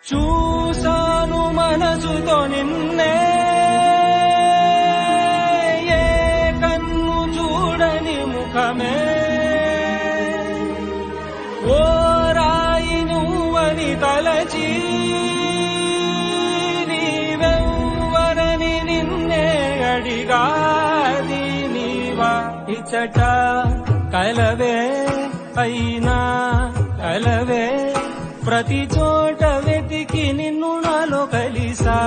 చూసాను మనసుతో నిన్నే, ఏ కన్ను చూడని ముఖమే, ఓ రాయి నువ్వని తలచి నీవెవ్వరని నిన్నే అడిగాది నీవా. ఇచ్చట కలవే అయినా కలవే, ప్రతి చోట వెతికి నిన్ను నాలో కలిసా.